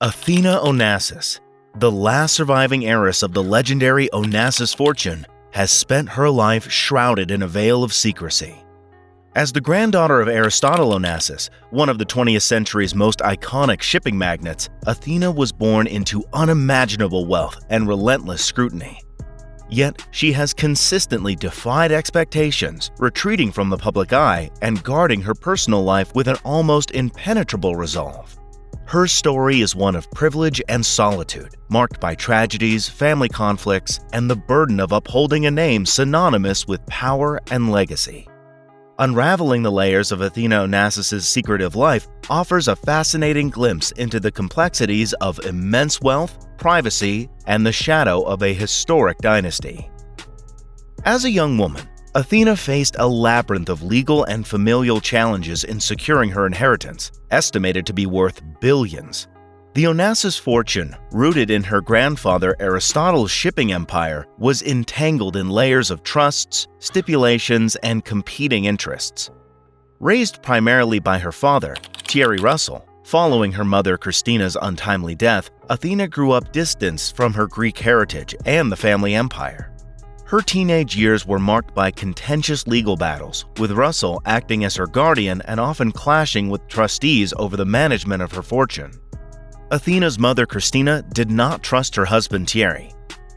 Athina Onassis, the last surviving heiress of the legendary Onassis Fortune, has spent her life shrouded in a veil of secrecy. As the granddaughter of Aristotle Onassis, one of the 20th century's most iconic shipping magnates, Athina was born into unimaginable wealth and relentless scrutiny. Yet, she has consistently defied expectations, retreating from the public eye and guarding her personal life with an almost impenetrable resolve. Her story is one of privilege and solitude, marked by tragedies, family conflicts, and the burden of upholding a name synonymous with power and legacy. Unraveling the layers of Athina Onassis' secretive life offers a fascinating glimpse into the complexities of immense wealth, privacy, and the shadow of a historic dynasty. As a young woman, Athina faced a labyrinth of legal and familial challenges in securing her inheritance, estimated to be worth billions. The Onassis fortune, rooted in her grandfather Aristotle's shipping empire, was entangled in layers of trusts, stipulations, and competing interests. Raised primarily by her father, Thierry Russell, following her mother Christina's untimely death, Athina grew up distanced from her Greek heritage and the family empire. Her teenage years were marked by contentious legal battles, with Russell acting as her guardian and often clashing with trustees over the management of her fortune. Athina's mother Christina did not trust her husband Thierry.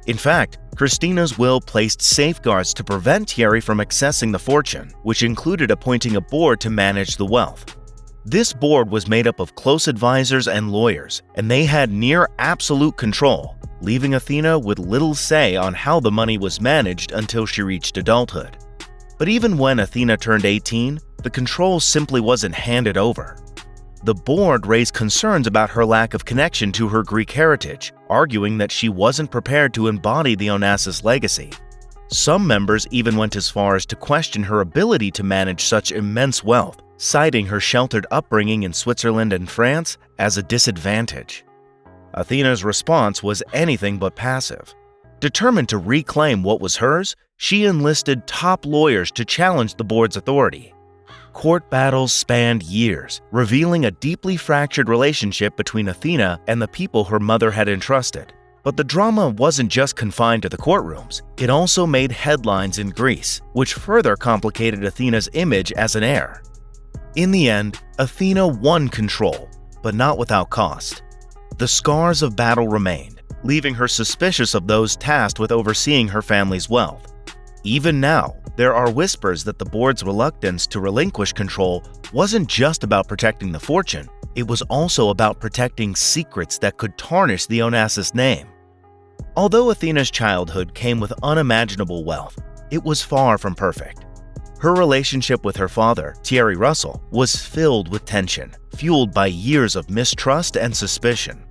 In fact, Christina's will placed safeguards to prevent Thierry from accessing the fortune, which included appointing a board to manage the wealth. This board was made up of close advisors and lawyers, and they had near absolute control, leaving Athina with little say on how the money was managed until she reached adulthood. But even when Athina turned 18, the control simply wasn't handed over. The board raised concerns about her lack of connection to her Greek heritage, arguing that she wasn't prepared to embody the Onassis legacy. Some members even went as far as to question her ability to manage such immense wealth, citing her sheltered upbringing in Switzerland and France as a disadvantage. Athina's response was anything but passive. Determined to reclaim what was hers, she enlisted top lawyers to challenge the board's authority. Court battles spanned years, revealing a deeply fractured relationship between Athina and the people her mother had entrusted. But the drama wasn't just confined to the courtrooms. It also made headlines in Greece, which further complicated Athina's image as an heir. In the end, Athina won control, but not without cost. The scars of battle remained, leaving her suspicious of those tasked with overseeing her family's wealth. Even now, there are whispers that the board's reluctance to relinquish control wasn't just about protecting the fortune, it was also about protecting secrets that could tarnish the Onassis name. Although Athina's childhood came with unimaginable wealth, it was far from perfect. Her relationship with her father, Thierry Russell, was filled with tension, fueled by years of mistrust and suspicion.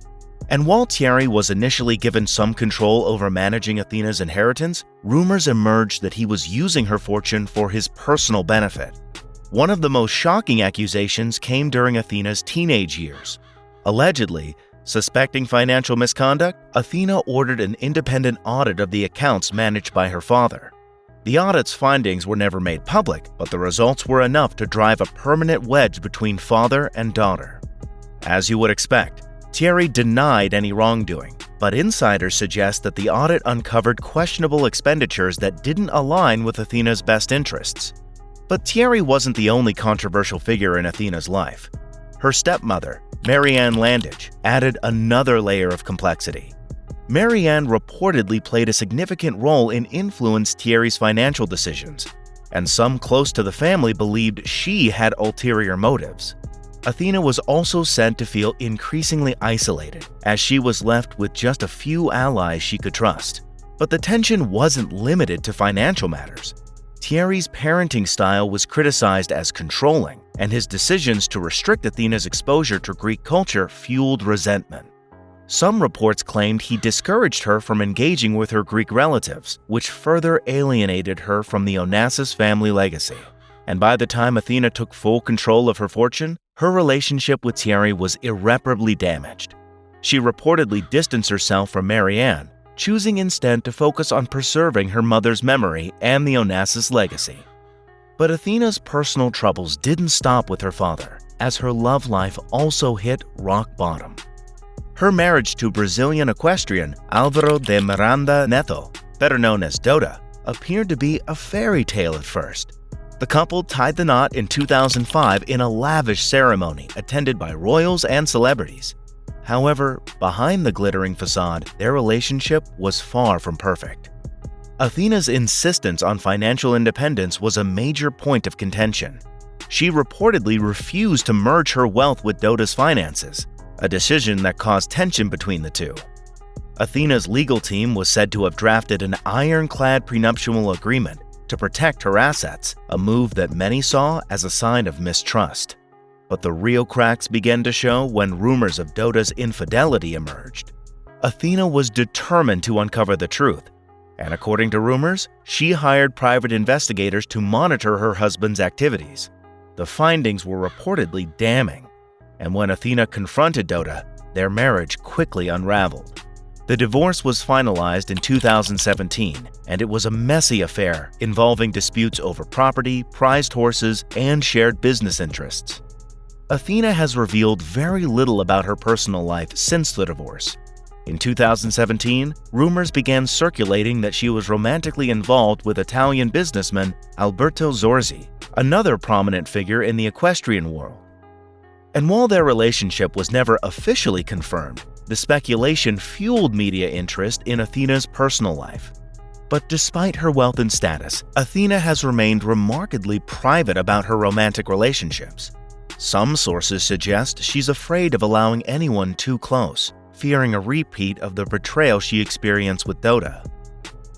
And while Thierry was initially given some control over managing Athina's inheritance, rumors emerged that he was using her fortune for his personal benefit. One of the most shocking accusations came during Athina's teenage years. Allegedly, suspecting financial misconduct, Athina ordered an independent audit of the accounts managed by her father. The audit's findings were never made public, but the results were enough to drive a permanent wedge between father and daughter. As you would expect, Thierry denied any wrongdoing, but insiders suggest that the audit uncovered questionable expenditures that didn't align with Athina's best interests. But Thierry wasn't the only controversial figure in Athina's life. Her stepmother, Marianne Landage, added another layer of complexity. Marianne reportedly played a significant role in influencing Thierry's financial decisions, and some close to the family believed she had ulterior motives. Athina was also said to feel increasingly isolated, as she was left with just a few allies she could trust. But the tension wasn't limited to financial matters. Thierry's parenting style was criticized as controlling, and his decisions to restrict Athina's exposure to Greek culture fueled resentment. Some reports claimed he discouraged her from engaging with her Greek relatives, which further alienated her from the Onassis family legacy. And by the time Athina took full control of her fortune, her relationship with Thierry was irreparably damaged. She reportedly distanced herself from Marianne, choosing instead to focus on preserving her mother's memory and the Onassis legacy. But Athina's personal troubles didn't stop with her father, as her love life also hit rock bottom. Her marriage to Brazilian equestrian Álvaro de Miranda Neto, better known as Dota, appeared to be a fairy tale at first. The couple tied the knot in 2005 in a lavish ceremony attended by royals and celebrities. However, behind the glittering facade, their relationship was far from perfect. Athina's insistence on financial independence was a major point of contention. She reportedly refused to merge her wealth with Dota's finances, a decision that caused tension between the two. Athina's legal team was said to have drafted an ironclad prenuptial agreement to protect her assets, a move that many saw as a sign of mistrust. But the real cracks began to show when rumors of Dota's infidelity emerged. Athina was determined to uncover the truth, and according to rumors, she hired private investigators to monitor her husband's activities. The findings were reportedly damning, and when Athina confronted Dota, their marriage quickly unraveled. The divorce was finalized in 2017, and it was a messy affair involving disputes over property, prized horses, and shared business interests. Athina has revealed very little about her personal life since the divorce. In 2017, rumors began circulating that she was romantically involved with Italian businessman Alberto Zorzi, another prominent figure in the equestrian world. And while their relationship was never officially confirmed, the speculation fueled media interest in Athina's personal life. But despite her wealth and status, Athina has remained remarkably private about her romantic relationships. Some sources suggest she's afraid of allowing anyone too close, fearing a repeat of the betrayal she experienced with Dota.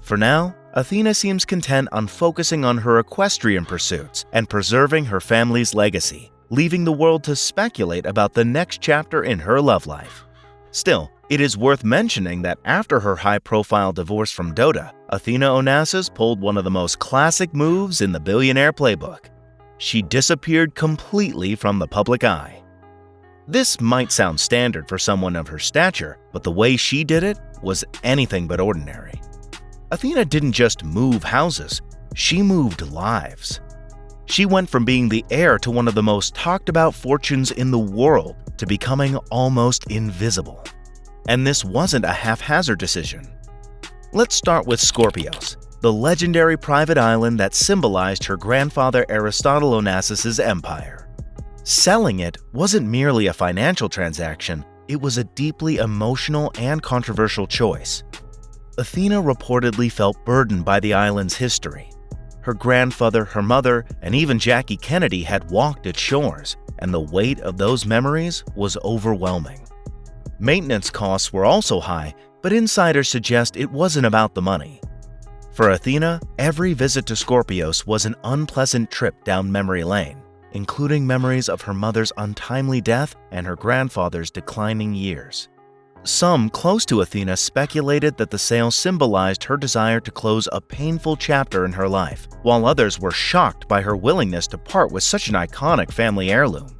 For now, Athina seems content on focusing on her equestrian pursuits and preserving her family's legacy, leaving the world to speculate about the next chapter in her love life. Still, it is worth mentioning that after her high-profile divorce from Dota, Athina Onassis pulled one of the most classic moves in the billionaire playbook. She disappeared completely from the public eye. This might sound standard for someone of her stature, but the way she did it was anything but ordinary. Athina didn't just move houses, she moved lives. She went from being the heir to one of the most talked about fortunes in the world to becoming almost invisible. And this wasn't a haphazard decision. Let's start with Scorpios, the legendary private island that symbolized her grandfather Aristotle Onassis' empire. Selling it wasn't merely a financial transaction, it was a deeply emotional and controversial choice. Athina reportedly felt burdened by the island's history. Her grandfather, her mother, and even Jackie Kennedy had walked its shores, and the weight of those memories was overwhelming. Maintenance costs were also high, but insiders suggest it wasn't about the money. For Athina, every visit to Scorpios was an unpleasant trip down memory lane, including memories of her mother's untimely death and her grandfather's declining years. Some close to Athina speculated that the sale symbolized her desire to close a painful chapter in her life, while others were shocked by her willingness to part with such an iconic family heirloom.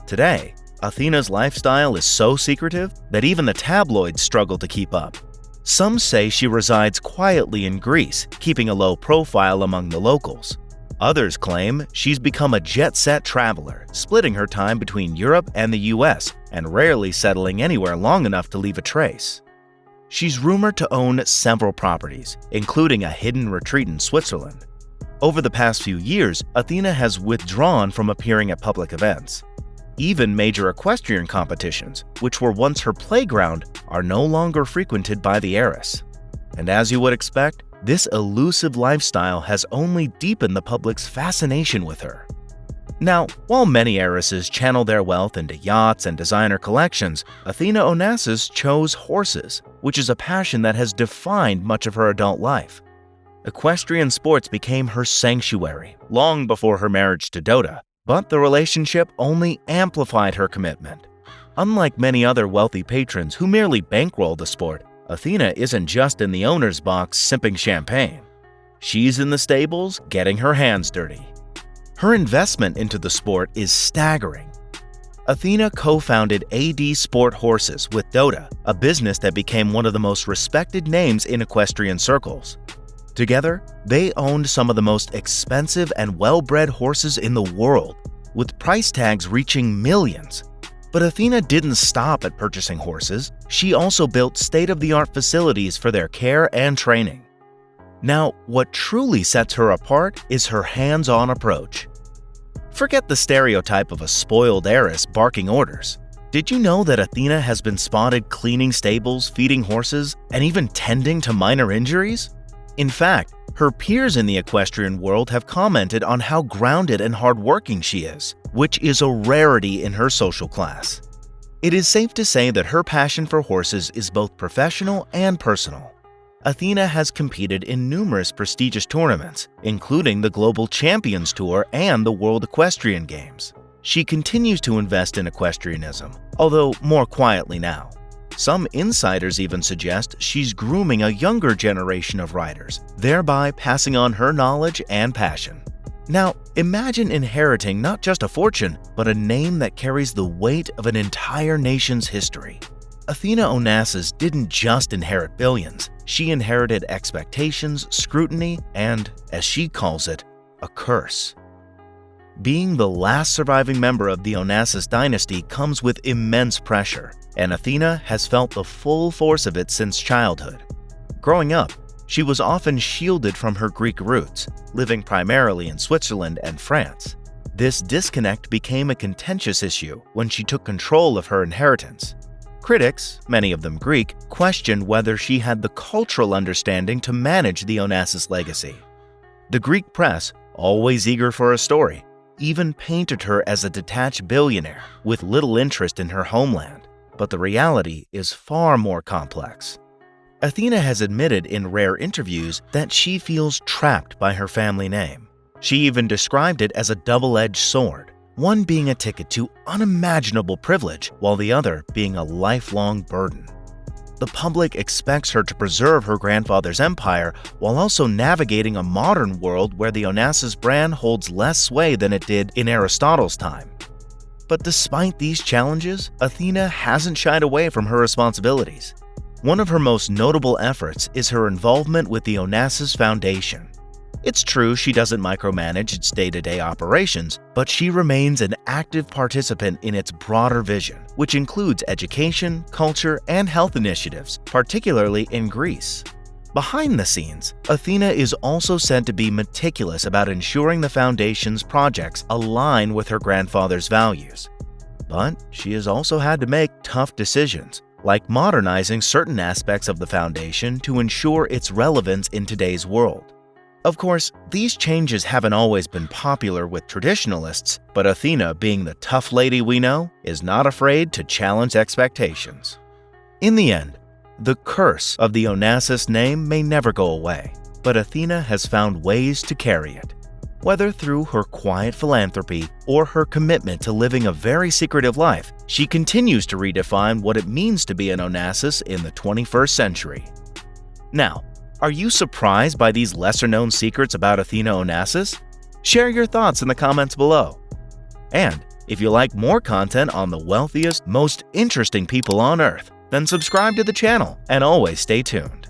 Today, Athina's lifestyle is so secretive that even the tabloids struggle to keep up. Some say she resides quietly in Greece, keeping a low profile among the locals. Others claim she's become a jet-set traveler, splitting her time between Europe and the US and rarely settling anywhere long enough to leave a trace. She's rumored to own several properties, including a hidden retreat in Switzerland. Over the past few years, Athina has withdrawn from appearing at public events. Even major equestrian competitions, which were once her playground, are no longer frequented by the heiress. And as you would expect, this elusive lifestyle has only deepened the public's fascination with her. Now, while many heiresses channel their wealth into yachts and designer collections, Athina Onassis chose horses, which is a passion that has defined much of her adult life. Equestrian sports became her sanctuary long before her marriage to Dota, but the relationship only amplified her commitment. Unlike many other wealthy patrons who merely bankroll the sport, Athina isn't just in the owner's box sipping champagne. She's in the stables getting her hands dirty. Her investment into the sport is staggering. Athina co-founded AD Sport Horses with Dota, a business that became one of the most respected names in equestrian circles. Together, they owned some of the most expensive and well-bred horses in the world, with price tags reaching millions. But Athina didn't stop at purchasing horses. She also built state-of-the-art facilities for their care and training. Now, what truly sets her apart is her hands-on approach. Forget the stereotype of a spoiled heiress barking orders. Did you know that Athina has been spotted cleaning stables, feeding horses, and even tending to minor injuries? In fact, her peers in the equestrian world have commented on how grounded and hardworking she is, which is a rarity in her social class. It is safe to say that her passion for horses is both professional and personal. Athina has competed in numerous prestigious tournaments, including the Global Champions Tour and the World Equestrian Games. She continues to invest in equestrianism, although more quietly now. Some insiders even suggest she's grooming a younger generation of riders, thereby passing on her knowledge and passion. Now, imagine inheriting not just a fortune, but a name that carries the weight of an entire nation's history. Athina Onassis didn't just inherit billions, she inherited expectations, scrutiny, and, as she calls it, a curse. Being the last surviving member of the Onassis dynasty comes with immense pressure, and Athina has felt the full force of it since childhood. Growing up, she was often shielded from her Greek roots, living primarily in Switzerland and France. This disconnect became a contentious issue when she took control of her inheritance. Critics, many of them Greek, questioned whether she had the cultural understanding to manage the Onassis legacy. The Greek press, always eager for a story, even painted her as a detached billionaire with little interest in her homeland. But the reality is far more complex. Athina has admitted in rare interviews that she feels trapped by her family name. She even described it as a double-edged sword, one being a ticket to unimaginable privilege while the other being a lifelong burden. The public expects her to preserve her grandfather's empire while also navigating a modern world where the Onassis brand holds less sway than it did in Aristotle's time. But despite these challenges, Athina hasn't shied away from her responsibilities. One of her most notable efforts is her involvement with the Onassis Foundation. It's true she doesn't micromanage its day-to-day operations, but she remains an active participant in its broader vision, which includes education, culture, and health initiatives, particularly in Greece. Behind the scenes, Athina is also said to be meticulous about ensuring the foundation's projects align with her grandfather's values. But she has also had to make tough decisions, like modernizing certain aspects of the foundation to ensure its relevance in today's world. Of course, these changes haven't always been popular with traditionalists, but Athina, being the tough lady we know, is not afraid to challenge expectations. In the end, the curse of the Onassis name may never go away, but Athina has found ways to carry it. Whether through her quiet philanthropy or her commitment to living a very secretive life, she continues to redefine what it means to be an Onassis in the 21st century. Now, are you surprised by these lesser-known secrets about Athina Onassis? Share your thoughts in the comments below. And if you like more content on the wealthiest, most interesting people on Earth, then subscribe to the channel and always stay tuned.